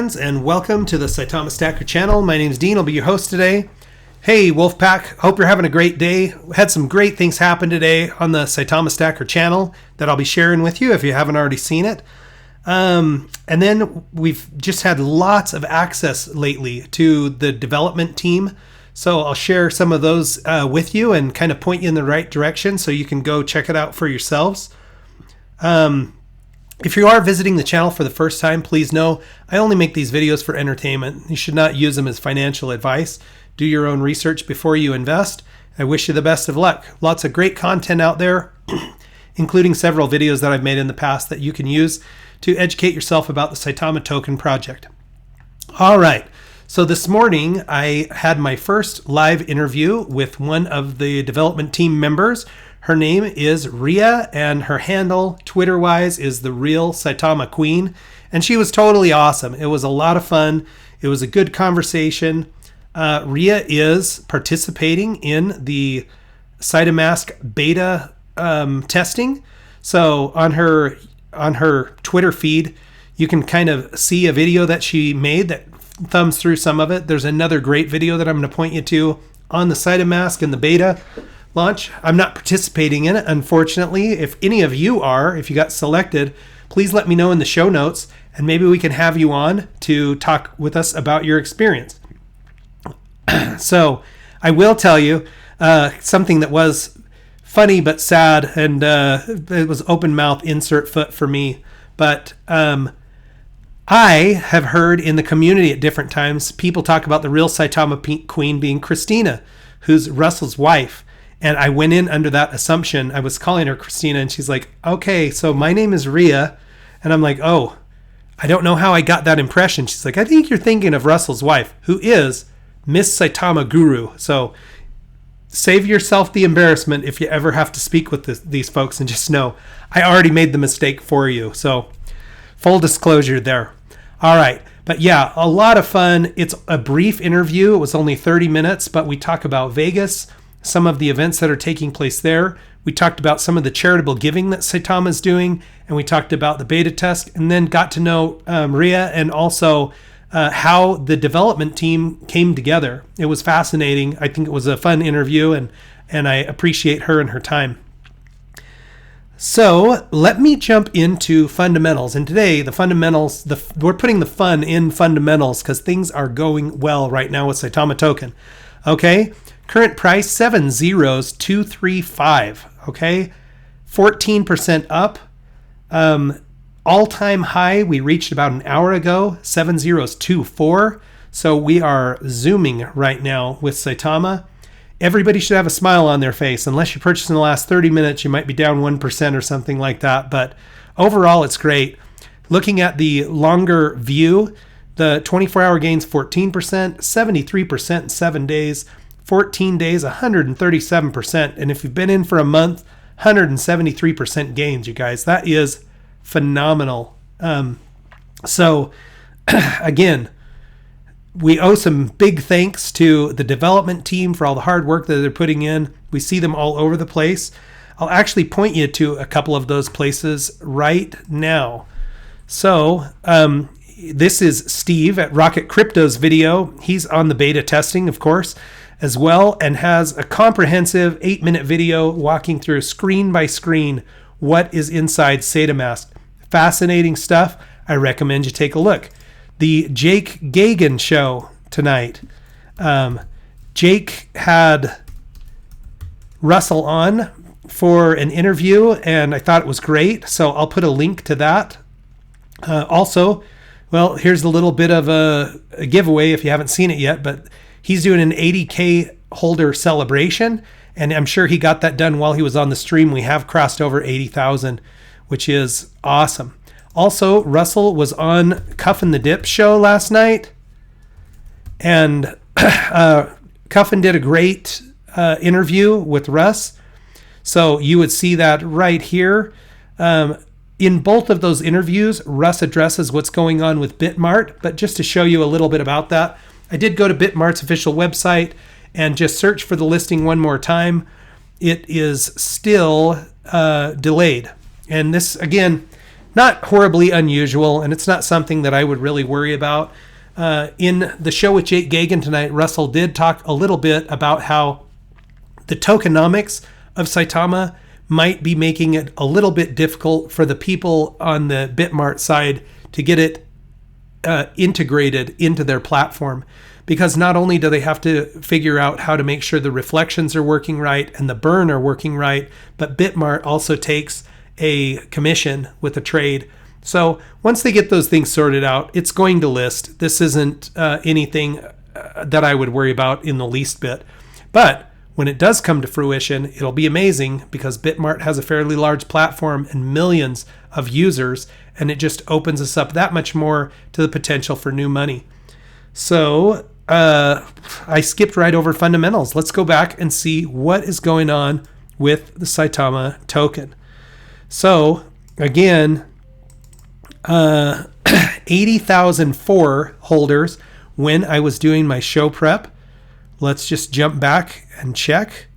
friends, and welcome to the Saitama Stacker channel. My name is Dean. I'll be your host today. Hey, Wolfpack. Hope you're having a great day. Had some great things happen today on the Saitama Stacker channel that I'll be sharing with you if you haven't already seen it. And then we've just had lots of access lately to the development team. So I'll share some of those with you and kind of point you in the right direction so you can go check it out for yourselves. If you are visiting the channel for the first time, please know I only make these videos for entertainment. You should not use them as financial advice. Do your own research before you invest. I wish you the best of luck. Lots of great content out there, including several videos that I've made in the past that you can use to educate yourself about the Saitama token project. All right. So this morning I had my first live interview with one of the development team members. Her name is Ria, and her handle, Twitter-wise, is The Real Saitama Queen. And she was totally awesome. It was a lot of fun. It was a good conversation. Ria is participating in the Saitamask beta testing. So on her Twitter feed, you can kind of see a video that she made that thumbs through some of it. There's another great video that I'm going to point you to on the Saitamask and the beta launch. I'm not participating in it, unfortunately. If any of you are, if you got selected, please let me know in the show notes, and maybe we can have you on to talk with us about your experience. So I will tell you something that was funny but sad, and it was open mouth insert foot for me. But I have heard in the community at different times people talk about the real Saitama Queen being Christina, who's Russell's wife. And I went in under that assumption. I was calling her Christina, and she's like, okay, so my name is Ria. And I'm like, oh, I don't know how I got that impression. She's like, I think you're thinking of Russell's wife, who is Miss Saitama Guru. So save yourself the embarrassment if you ever have to speak with these folks, and just know I already made the mistake for you. So full disclosure there. All right. But yeah, a lot of fun. It's a brief interview. It was only 30 minutes, but we talk about Vegas, some of the events that are taking place there. We talked about some of the charitable giving that Saitama is doing, and we talked about the beta test, and then got to know Ria, and also how the development team came together. It was fascinating. I think it was a fun interview, and I appreciate her and her time. So let me jump into fundamentals. And today, the fundamentals, we're putting the fun in fundamentals because things are going well right now with Saitama token. Okay. Current price, 70235. Okay. 14% up. All-time high we reached about an hour ago, 7024. So we are zooming right now with Saitama. Everybody should have a smile on their face. Unless you purchased in the last 30 minutes, you might be down 1% or something like that. But overall, it's great. Looking at the longer view, the 24-hour gains 14%, 73% in 7 days, 14 days, 137%. And if you've been in for a month, 173% gains, you guys. That is phenomenal. So again, we owe some big thanks to the development team for all the hard work that they're putting in. We see them all over the place. I'll actually point you to a couple of those places right now. So this is Steve at Rocket Crypto's video. He's on the beta testing, of course, as well, and has a comprehensive 8-minute video walking through screen by screen what is inside Saitamask. Fascinating stuff. I recommend you take a look. The Jake Gagain show tonight. Jake had Russell on for an interview, and I thought it was great. So I'll put a link to that. Also, well, here's a little bit of a giveaway if you haven't seen it yet, but he's doing an 80K holder celebration, and I'm sure he got that done while he was on the stream. We have crossed over 80,000, which is awesome. Also, Russell was on Cuffin the Dip show last night, and Cuffin did a great interview with Russ. So you would see that right here. In both of those interviews, Russ addresses what's going on with Bitmart, but just to show you a little bit about that, I did go to Bitmart's official website and just search for the listing one more time. It is still delayed. And this, again, not horribly unusual, and it's not something that I would really worry about. In the show with Jake Gagain tonight, Russell did talk a little bit about how the tokenomics of Saitama might be making it a little bit difficult for the people on the Bitmart side to get it integrated into their platform. Because not only do they have to figure out how to make sure the reflections are working right and the burn are working right, but Bitmart also takes a commission with a trade. So once they get those things sorted out, it's going to list. This isn't anything that I would worry about in the least bit. But when it does come to fruition, it'll be amazing because Bitmart has a fairly large platform and millions of users, and it just opens us up that much more to the potential for new money. So I skipped right over fundamentals. Let's go back and see what is going on with the Saitama token. So again, 80,004 holders when I was doing my show prep. Let's just jump back and check.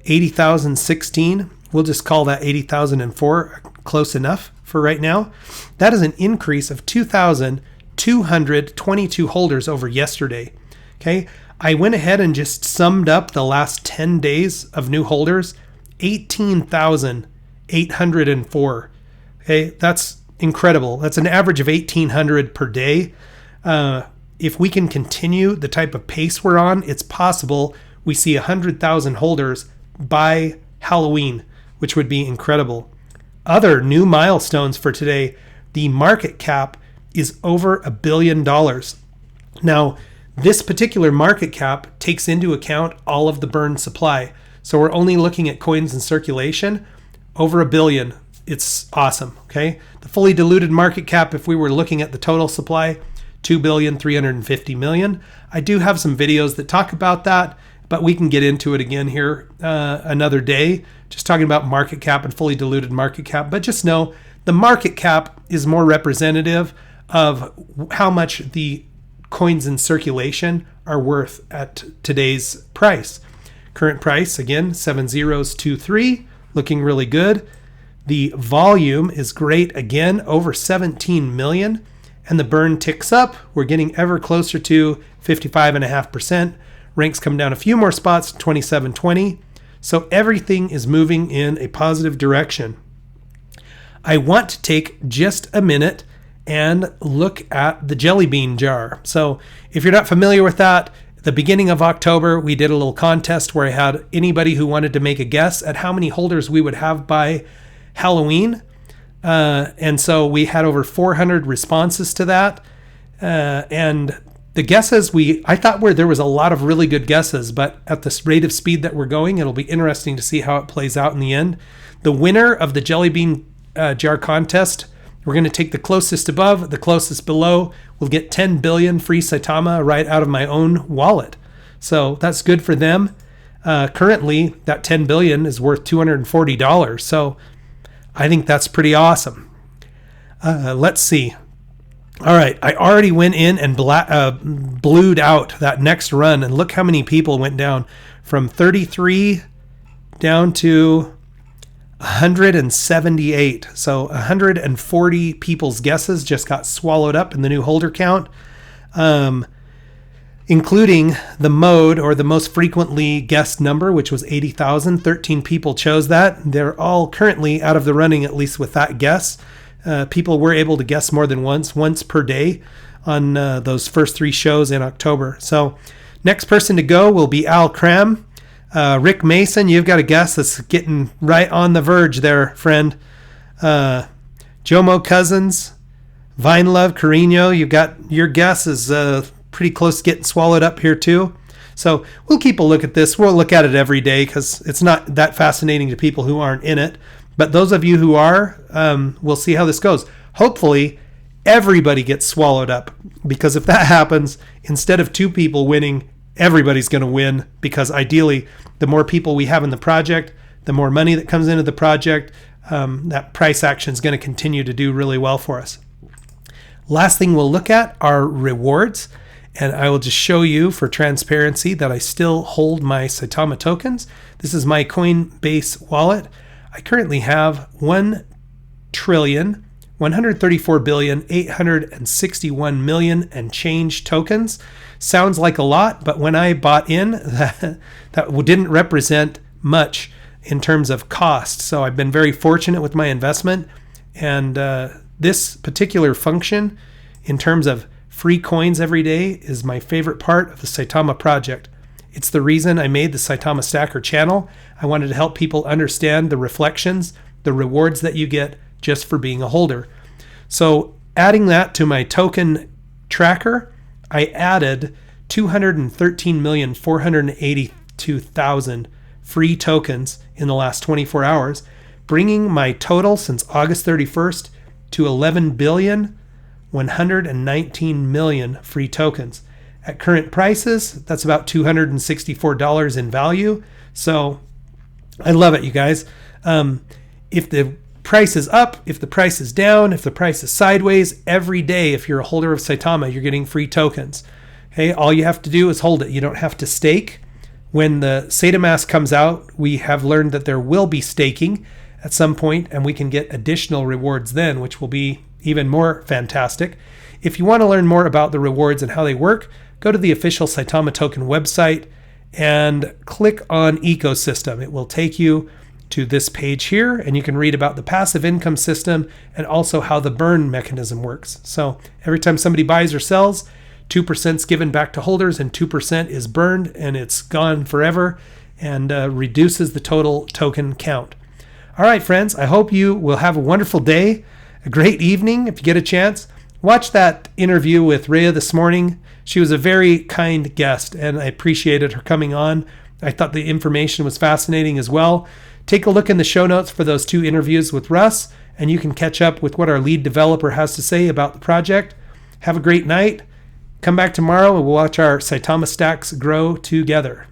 80,016. We'll just call that 80,004 close enough for right now. That is an increase of 2,222 holders over yesterday. Okay. I went ahead and just summed up the last 10 days of new holders. 18,804. Okay. That's incredible. That's an average of 1,800 per day. If we can continue the type of pace we're on, it's possible we see 100,000 holders by Halloween, which would be incredible. Other new milestones for today, the market cap is over $1 billion. Now, this particular market cap takes into account all of the burn supply. So we're only looking at coins in circulation, over $1 billion. It's awesome, okay? The fully diluted market cap, if we were looking at the total supply, $2,350,000,000. I do have some videos that talk about that, but we can get into it again here another day, just talking about market cap and fully diluted market cap. But just know the market cap is more representative of how much the coins in circulation are worth at today's price. Current price, again, 7023, looking really good. The volume is great, again, over 17 million. And the burn ticks up. We're getting ever closer to 55.5%. Ranks come down a few more spots, 2720. So everything is moving in a positive direction. I want to take just a minute and look at the jelly bean jar. So if you're not familiar with that, at the beginning of October, we did a little contest where I had anybody who wanted to make a guess at how many holders we would have by Halloween. And so we had over 400 responses to that. And the guesses, I thought there was a lot of really good guesses, but at the rate of speed that we're going, it'll be interesting to see how it plays out in the end. The winner of the jelly bean jar contest, we're going to take the closest above, the closest below. We'll get 10 billion free Saitama right out of my own wallet. So that's good for them. Currently, that 10 billion is worth $240. So I think that's pretty awesome. Let's see. All right, I already went in and blued out that next run, and look how many people went down from 33 down to 178. So 140 people's guesses just got swallowed up in the new holder count, including the mode or the most frequently guessed number, which was 80,000. 13 people chose that. They're all currently out of the running, at least with that guess. People were able to guess more than once per day on those first 3 shows in October. So next person to go will be Al Cram. Rick Mason, you've got a guess that's getting right on the verge there, friend. Jomo Cousins, Vine Love, Carino, you've got your guess is pretty close to getting swallowed up here too. So we'll keep a look at this. We'll look at it every day because it's not that fascinating to people who aren't in it. But those of you who are, we'll see how this goes. Hopefully, everybody gets swallowed up, because if that happens, instead of 2 people winning, everybody's going to win, because ideally, the more people we have in the project, the more money that comes into the project, that price action is going to continue to do really well for us. Last thing we'll look at are rewards. And I will just show you for transparency that I still hold my Saitama tokens. This is my Coinbase wallet. I currently have $1 trillion 134,861,000,000 and change tokens. Sounds like a lot, but when I bought in, that didn't represent much in terms of cost. So I've been very fortunate with my investment. And this particular function, in terms of free coins every day, is my favorite part of the Saitama project. It's the reason I made the Saitama Stacker channel. I wanted to help people understand the reflections, the rewards that you get just for being a holder. So adding that to my token tracker, I added 213,482,000 free tokens in the last 24 hours, bringing my total since August 31st to 11,119,000,000 free tokens. At current prices, that's about $264 in value. So I love it, you guys. If the price is up, if the price is down, if the price is sideways, every day, if you're a holder of Saitama, you're getting free tokens. Okay, all you have to do is hold it. You don't have to stake. When the Saitamask comes out, we have learned that there will be staking at some point, and we can get additional rewards then, which will be even more fantastic. If you want to learn more about the rewards and how they work, go to the official Saitama token website and click on ecosystem. It will take you to this page here, and you can read about the passive income system and also how the burn mechanism works. So every time somebody buys or sells, 2% is given back to holders and 2% is burned, and it's gone forever and reduces the total token count. All right, friends, I hope you will have a wonderful day, a great evening if you get a chance. Watch that interview with Rhea this morning. She was a very kind guest, and I appreciated her coming on. I thought the information was fascinating as well. Take a look in the show notes for those 2 interviews with Russ, and you can catch up with what our lead developer has to say about the project. Have a great night. Come back tomorrow and we'll watch our Saitama stacks grow together.